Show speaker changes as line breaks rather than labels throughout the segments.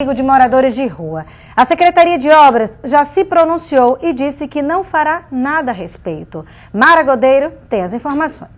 De moradores de rua. A Secretaria de Obras já se pronunciou e disse que não fará nada a respeito. Mara Godeiro tem as informações.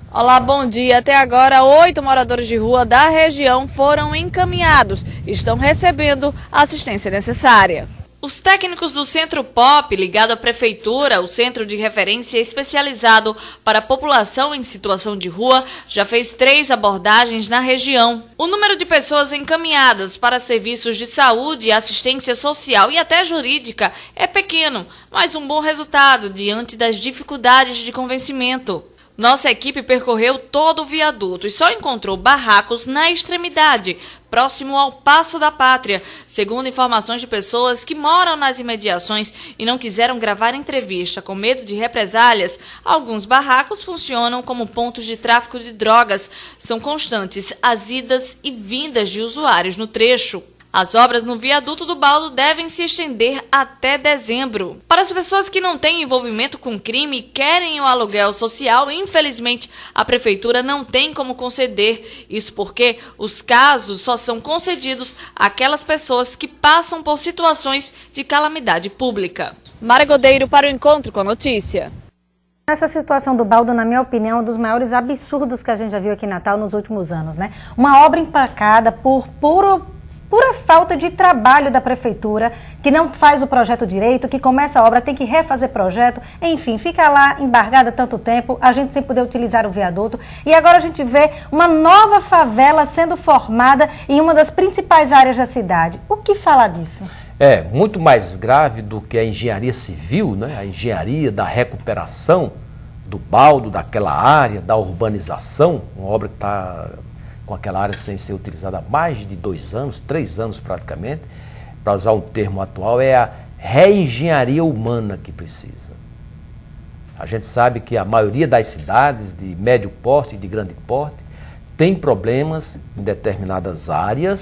Olá, bom dia. Até agora, 8 moradores de rua da região foram encaminhados e estão recebendo a assistência necessária. Os técnicos do Centro Pop, ligado à Prefeitura, o centro de referência especializado para a população em situação de rua, já fez 3 abordagens na região. O número de pessoas encaminhadas para serviços de saúde, assistência social e até jurídica é pequeno, mas um bom resultado diante das dificuldades de convencimento. Nossa equipe percorreu todo o viaduto e só encontrou barracos na extremidade, próximo ao Paço da Pátria, segundo informações de pessoas que moram nas imediações e não quiseram gravar entrevista com medo de represálias. Alguns barracos funcionam como pontos de tráfico de drogas. São constantes as idas e vindas de usuários no trecho. As obras no viaduto do Baldo devem se estender até dezembro. Para as pessoas que não têm envolvimento com crime e querem o aluguel social, infelizmente a Prefeitura não tem como conceder. Isso porque os casos só são concedidos àquelas pessoas que passam por situações de calamidade pública. Mara Godeiro para o Encontro com a Notícia.
Essa situação do Baldo, na minha opinião, é um dos maiores absurdos que a gente já viu aqui em Natal nos últimos anos, né? Uma obra empacada por pura falta de trabalho da Prefeitura, que não faz o projeto direito, que começa a obra, tem que refazer projeto, enfim, fica lá embargada tanto tempo, a gente sem poder utilizar o viaduto. E agora a gente vê uma nova favela sendo formada em uma das principais áreas da cidade. O que falar disso?
É muito mais grave do que a engenharia civil, né? A engenharia da recuperação do baldo, daquela área, da urbanização, uma obra que está com aquela área sem ser utilizada há mais de 2 anos, 3 anos praticamente, para usar um termo atual, é a reengenharia humana que precisa. A gente sabe que a maioria das cidades de médio porte e de grande porte tem problemas em determinadas áreas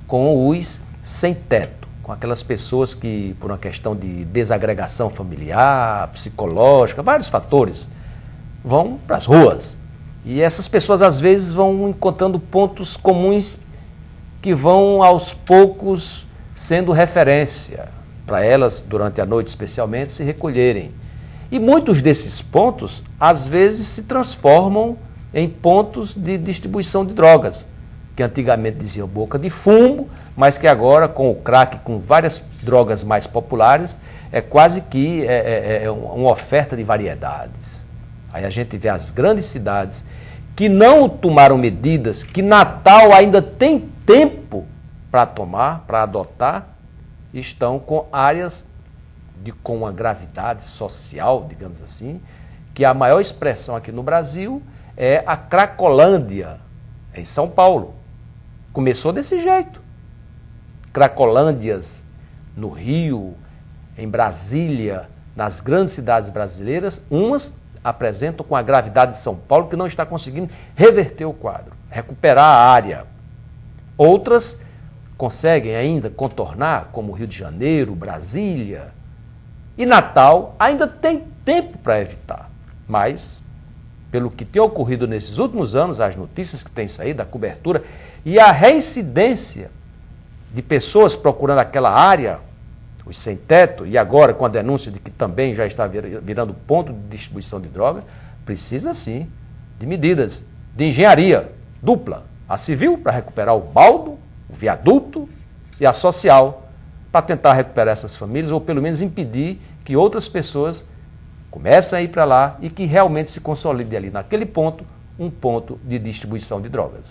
com os sem teto, com aquelas pessoas que, por uma questão de desagregação familiar, psicológica, vários fatores, vão para as ruas. E essas pessoas, às vezes, vão encontrando pontos comuns que vão, aos poucos, sendo referência para elas, durante a noite especialmente, se recolherem. E muitos desses pontos, às vezes, se transformam em pontos de distribuição de drogas, que antigamente diziam boca de fumo, mas que agora, com o crack, com várias drogas mais populares, é quase que uma oferta de variedades. Aí a gente vê as grandes cidades que não tomaram medidas, que Natal ainda tem tempo para tomar, para adotar, estão com áreas com uma gravidade social, digamos assim, que a maior expressão aqui no Brasil é a Cracolândia, em São Paulo. Começou desse jeito. Cracolândias no Rio, em Brasília, nas grandes cidades brasileiras, umas apresentam com a gravidade de São Paulo que não está conseguindo reverter o quadro, recuperar a área. Outras conseguem ainda contornar, como Rio de Janeiro, Brasília. E Natal ainda tem tempo para evitar. Mas, pelo que tem ocorrido nesses últimos anos, as notícias que têm saído, a cobertura e a reincidência de pessoas procurando aquela área, os sem teto, e agora com a denúncia de que também já está virando ponto de distribuição de droga, precisa sim de medidas de engenharia dupla. A civil para recuperar o baldo, o viaduto, e a social para tentar recuperar essas famílias, ou pelo menos impedir que outras pessoas comecem a ir para lá e que realmente se consolide ali naquele ponto, um ponto de distribuição de drogas.